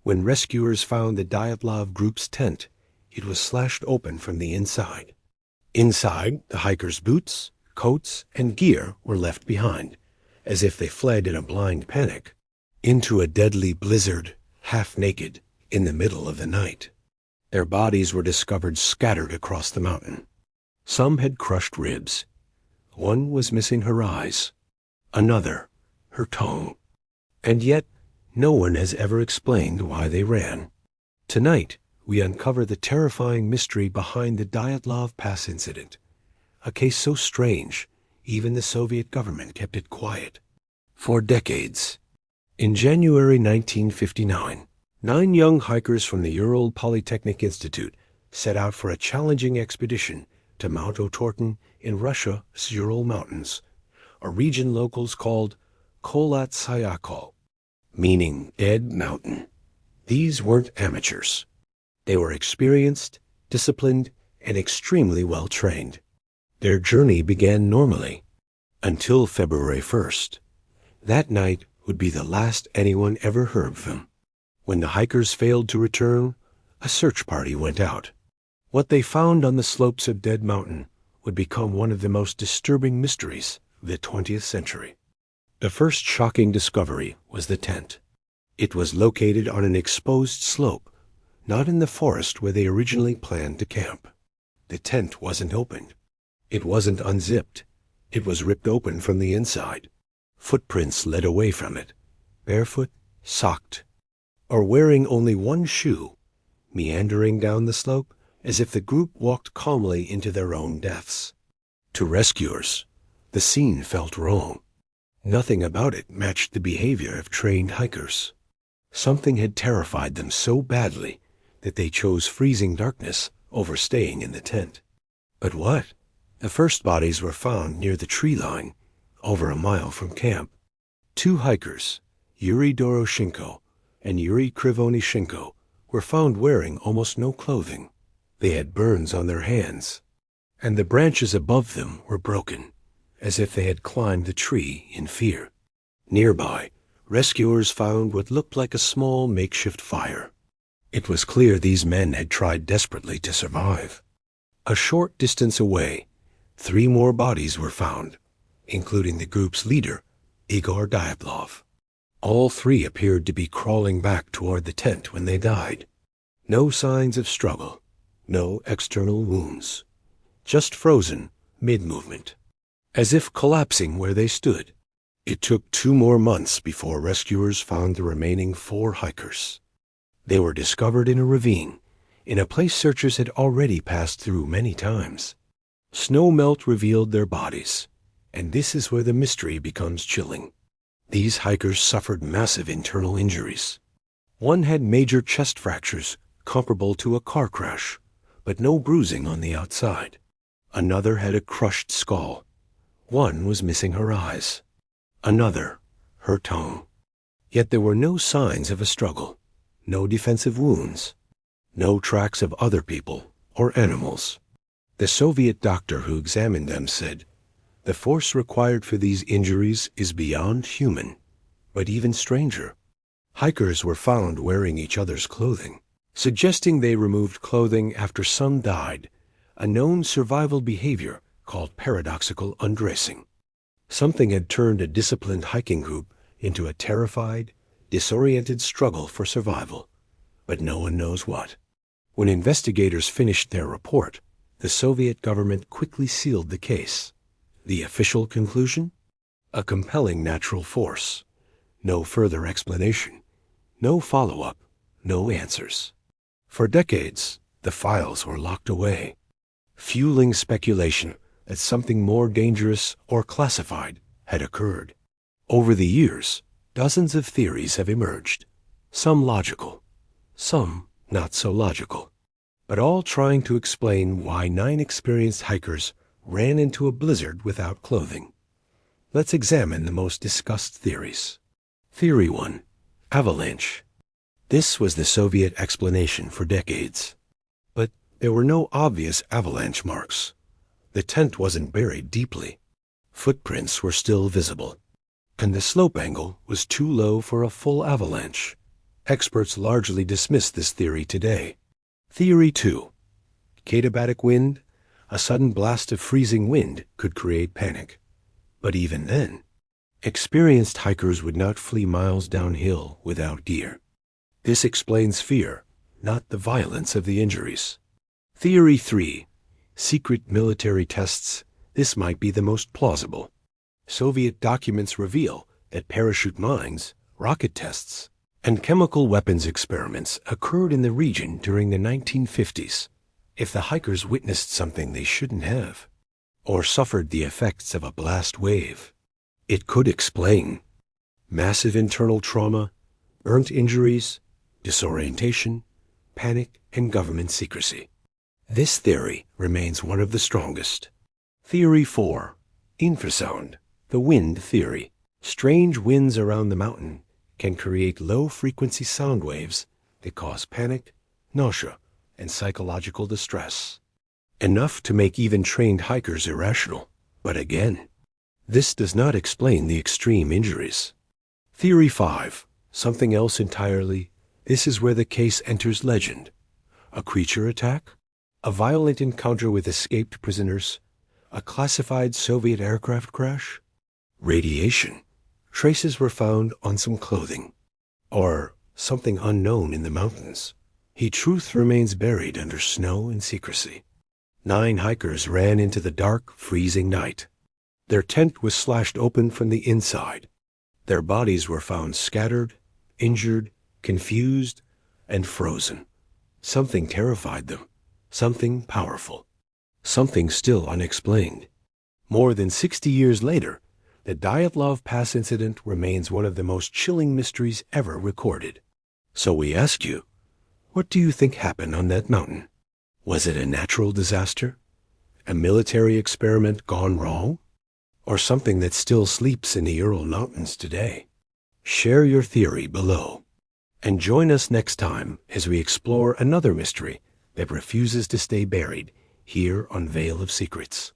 When rescuers found the Dyatlov group's tent, it was slashed open from the inside. Inside, the hikers' boots, coats, and gear were left behind, as if they fled in a blind panic, into a deadly blizzard, half naked, in the middle of the night. Their bodies were discovered scattered across the mountain. Some had crushed ribs. One was missing her eyes. Another, her tongue. And yet, no one has ever explained why they ran. Tonight, we uncover the terrifying mystery behind the Dyatlov Pass Incident, a case so strange, even the Soviet government kept it quiet. For decades. In January 1959, 9 young hikers from the Ural Polytechnic Institute set out for a challenging expedition to Mount in Russia's Ural Mountains, a region locals called Kolat-Syakhl, meaning Dead Mountain. These weren't amateurs. They were experienced, disciplined, and extremely well-trained. Their journey began normally, until February 1st. That night would be the last anyone ever heard of them. When the hikers failed to return, a search party went out. What they found on the slopes of Dead Mountain would become one of the most disturbing mysteries of the 20th century. The first shocking discovery was the tent. It was located on an exposed slope, not in the forest where they originally planned to camp. The tent wasn't opened. It wasn't unzipped. It was ripped open from the inside. Footprints led away from it, barefoot, socked, or wearing only one shoe, meandering down the slope as if the group walked calmly into their own deaths. To rescuers, the scene felt wrong. Nothing about it matched the behavior of trained hikers. Something had terrified them so badly that they chose freezing darkness over staying in the tent. But what? The first bodies were found near the tree line, over a mile from camp. 2 hikers, Yuri Doroshenko and Yuri Krivonishenko, were found wearing almost no clothing. They had burns on their hands, and the branches above them were broken, as if they had climbed the tree in fear. Nearby, rescuers found what looked like a small makeshift fire. It was clear these men had tried desperately to survive. A short distance away, 3 more bodies were found, including the group's leader, Igor Dyatlov. All 3 appeared to be crawling back toward the tent when they died. No signs of struggle, no external wounds, just frozen mid-movement, as if collapsing where they stood. It took 2 more months before rescuers found the remaining 4 hikers. They were discovered in a ravine, in a place searchers had already passed through many times. Snow melt revealed their bodies, and this is where the mystery becomes chilling. These hikers suffered massive internal injuries. One had major chest fractures comparable to a car crash, but no bruising on the outside. Another had a crushed skull. One was missing her eyes. Another, her tongue. Yet there were no signs of a struggle, no defensive wounds, no tracks of other people or animals. The Soviet doctor who examined them said, "The force required for these injuries is beyond human." But even stranger, hikers were found wearing each other's clothing, suggesting they removed clothing after some died, a known survival behavior called paradoxical undressing. Something had turned a disciplined hiking group into a terrified, disoriented struggle for survival, but no one knows what. When investigators finished their report, the Soviet government quickly sealed the case. The official conclusion? A compelling natural force. No further explanation. No follow-up. No answers. For decades, the files were locked away, fueling speculation that something more dangerous or classified had occurred. Over the years, dozens of theories have emerged, some logical, some not so logical, but all trying to explain why 9 experienced hikers ran into a blizzard without clothing. Let's examine the most discussed theories. Theory 1. Avalanche. This was the Soviet explanation for decades. But there were no obvious avalanche marks. The tent wasn't buried deeply. Footprints were still visible, and the slope angle was too low for a full avalanche. Experts largely dismiss this theory today. Theory 2. Katabatic wind. A sudden blast of freezing wind could create panic. But even then, experienced hikers would not flee miles downhill without gear. This explains fear, not the violence of the injuries. Theory 3. Secret military tests. This might be the most plausible. Soviet documents reveal that parachute mines, rocket tests, and chemical weapons experiments occurred in the region during the 1950s. If the hikers witnessed something they shouldn't have, or suffered the effects of a blast wave, it could explain massive internal trauma, burnt injuries, disorientation, panic, and government secrecy. This theory remains one of the strongest. Theory 4. Infrasound, the wind theory. Strange winds around the mountain can create low-frequency sound waves that cause panic, nausea, and psychological distress. Enough to make even trained hikers irrational. But again, this does not explain the extreme injuries. Theory 5. Something else entirely. This is where the case enters legend. A creature attack? A violent encounter with escaped prisoners? A classified Soviet aircraft crash? Radiation. Traces were found on some clothing. Or something unknown in the mountains. Truth remains buried under snow and secrecy. 9 hikers ran into the dark, freezing night. Their tent was slashed open from the inside. Their bodies were found scattered, injured, confused, and frozen. Something terrified them. Something powerful. Something still unexplained. More than 60 years later, the Dyatlov Pass Incident remains one of the most chilling mysteries ever recorded. So we ask you, what do you think happened on that mountain? Was it a natural disaster? A military experiment gone wrong? Or something that still sleeps in the Ural Mountains today? Share your theory below. And join us next time as we explore another mystery that refuses to stay buried here on Veil of Secrets.